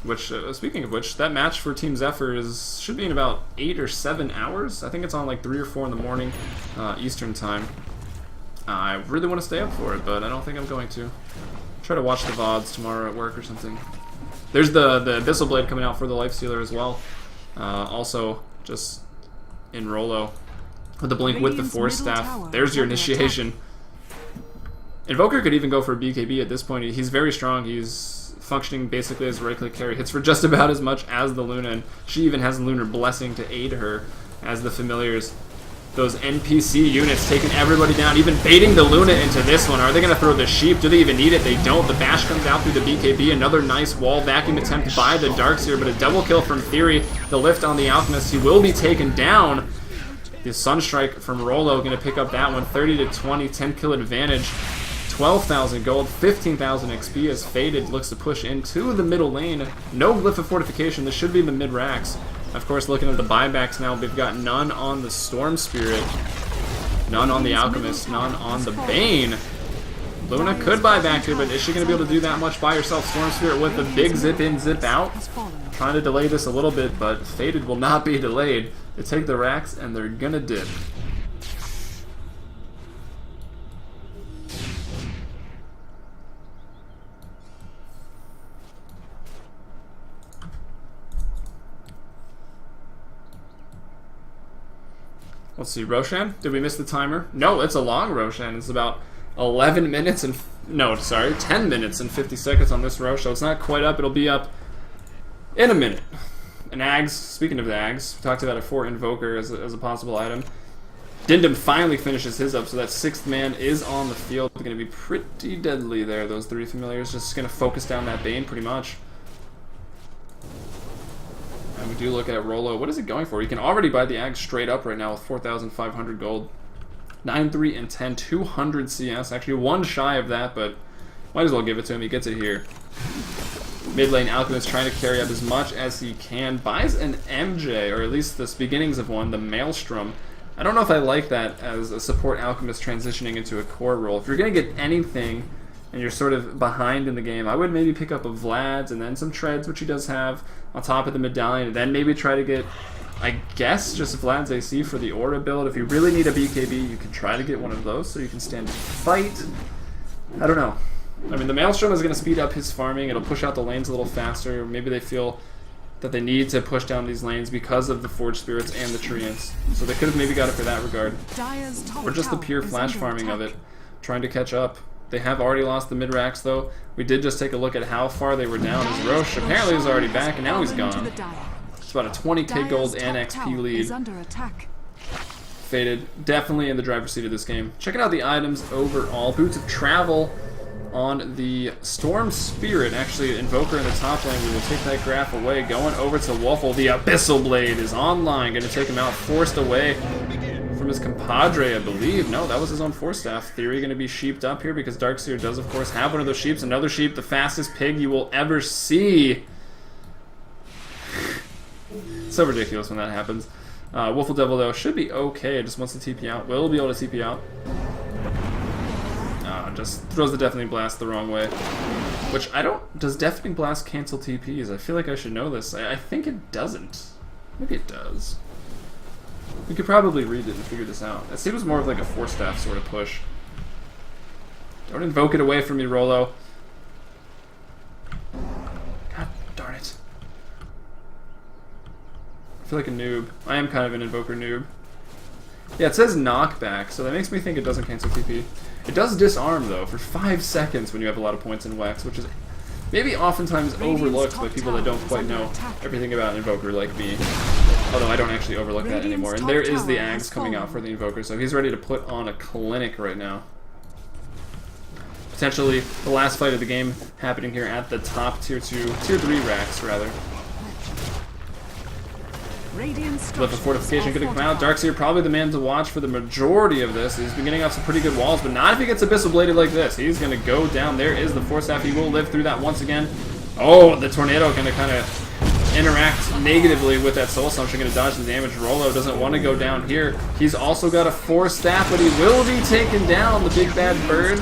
Which, speaking of which, that match for Team Zephyr should be in about 8 or 7 hours. I think it's on like 3 or 4 in the morning, Eastern time. I really want to stay up for it, but I don't think I'm going to. Try to watch the VODs tomorrow at work or something. There's the Abyssal Blade coming out for the Lifestealer as well. Also, just in Rolo. With the Blink with the Force Staff. There's your initiation. Invoker could even go for a BKB at this point. He's very strong. He's functioning basically as a right-click carry. Hits for just about as much as the Luna, and she even has Lunar Blessing to aid her as the Familiars. Those NPC units taking everybody down, even baiting the Luna into this one. Are they going to throw the Sheep? Do they even need it? They don't. The Bash comes out through the BKB. Another nice wall vacuum attempt by the Darkseer, but a double kill from Theory. The lift on the Alchemist. He will be taken down. The Sunstrike from Rolo going to pick up that one. 30 to 20, 10 kill advantage. 12,000 gold, 15,000 XP as Faded looks to push into the middle lane. No Glyph of Fortification. This should be in the mid-racks. Of course, looking at the buybacks now, we've got none on the Storm Spirit, none on the Alchemist, none on the Bane. Luna could buy back here, but is she going to be able to do that much by herself? Storm Spirit with the big zip in, zip out. Trying to delay this a little bit, but Faded will not be delayed. They take the racks, and they're going to dip. Let's see, Roshan? Did we miss the timer? No, it's a long Roshan. It's about 11 minutes and... No, sorry, 10 minutes and 50 seconds on this Roshan. It's not quite up. It'll be up in a minute. And Ags, speaking of the Ags, we talked about it for Invoker as a possible item. Dindum finally finishes his up, so that 6th man is on the field. It's going to be pretty deadly there, those 3 Familiars. Just going to focus down that Bane pretty much. And we do look at Rolo. What is it going for? You can already buy the Ags straight up right now with 4,500 gold. 9, 3, and 10. 200 CS. Actually, 1 shy of that, but might as well give it to him. He gets it here. Mid lane Alchemist trying to carry up as much as he can. Buys an MJ, or at least the beginnings of one, the Maelstrom. I don't know if I like that as a support Alchemist transitioning into a core role. If you're going to get anything and you're sort of behind in the game, I would maybe pick up a Vlad's and then some Treads, which he does have, on top of the Medallion, and then maybe try to get, I guess, just Vlad's AC for the Aura build. If you really need a BKB, you can try to get one of those so you can stand and fight. I don't know. I mean, the Maelstrom is going to speed up his farming. It'll push out the lanes a little faster. Maybe they feel that they need to push down these lanes because of the Forge Spirits and the Treants. So they could have maybe got it for that regard. Or just the pure flash farming of it, trying to catch up. They have already lost the mid-racks though. We did just take a look at how far they were down as Roche apparently was already back and now he's gone. It's about a 20k gold and XP lead. Faded, definitely in the driver's seat of this game. Checking out the items overall. Boots of Travel on the Storm Spirit. Actually, Invoker in the top lane. We will take that graph away. Going over to Waffle. The Abyssal Blade is online. Going to take him out. Forced away from his compadre, I believe. No, that was his own Force Staff. Theory going to be sheeped up here because Darkseer does, of course, have one of those sheeps. Another sheep, the fastest pig you will ever see. So ridiculous when that happens. Wolfle Devil, though, should be okay. Just wants to TP out. Will be able to TP out. Just throws the Deafening Blast the wrong way. Which I don't... Does Deafening Blast cancel TPs? I feel like I should know this. I think it doesn't. Maybe it does. We could probably read it and figure this out. It seems more of like a Force Staff sort of push. Don't invoke it away from me, Rolo. God darn it. I feel like a noob. I am kind of an Invoker noob. Yeah, it says knockback, so that makes me think it doesn't cancel TP. It does disarm, though, for 5 seconds when you have a lot of points in Wex, which is maybe oftentimes overlooked by people that don't quite know everything about Invoker like me. Although I don't actually overlook that anymore. And there is the Axe coming out for the Invoker, so he's ready to put on a clinic right now. Potentially the last fight of the game happening here at the top tier 3 racks, rather. Left a fortification going to come out. Darkseer probably the man to watch for the majority of this. He's been getting off some pretty good walls, but not if he gets Abyssal Bladed like this. He's going to go down. There is the Force Staff. He will live through that once again. Oh, the Tornado going to kind of interact negatively with that Soul Assumption. Going to dodge the damage. Rolo doesn't want to go down here. He's also got a Force Staff, but he will be taken down. The big bad bird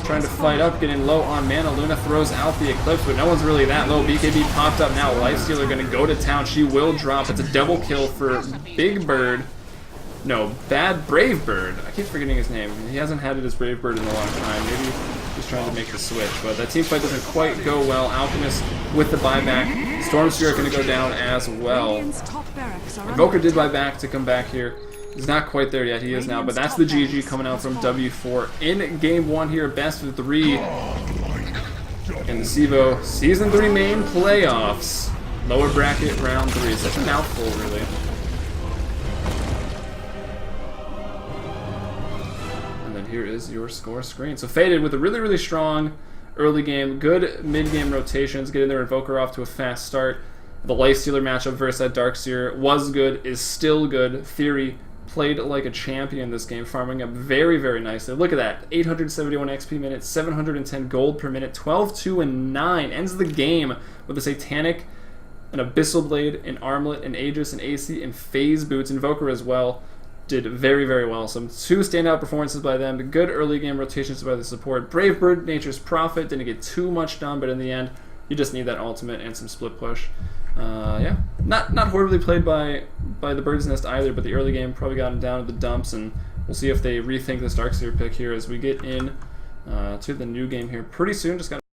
trying to fight up, getting low on mana. Luna throws out the Eclipse, but no one's really that low. BKB popped up now. Lifestealer going to go to town. She will drop. It's a double kill for Big Bird. No, Brave Bird. I keep forgetting his name. He hasn't had it as Brave Bird in a long time. Maybe he's trying to make the switch, but that team fight doesn't quite go well. Alchemist with the buyback. Storm Spirit going to go down as well. Invoker did buy back to come back here. He's not quite there yet. He is now, but that's the GG coming out from W4 in Game 1 here. Best of 3 in the CEVO Season 3 main playoffs. Lower bracket round 3. Such a mouthful, really. And then here is your score screen. So Faded with a really, really strong early game. Good mid-game rotations. Getting their Invoker off to a fast start. The Lifestealer matchup versus that Darkseer was good, is still good. Theory played like a champion this game, farming up very, very nicely. Look at that. 871 XP minute, 710 gold per minute, 12, 2, and 9. Ends the game with a Satanic, an Abyssal Blade, an Armlet, an Aegis, an AC, and Phase Boots. Invoker as well did very, very well. Some 2 standout performances by them. Good early game rotations by the support. Brave Bird, Nature's Prophet, didn't get too much done, but in the end, you just need that ultimate and some split push. Yeah, not horribly played by the Bird's Nest either, but the early game probably got him down to the dumps, and we'll see if they rethink this Darkseer pick here as we get in to the new game here pretty soon. Just got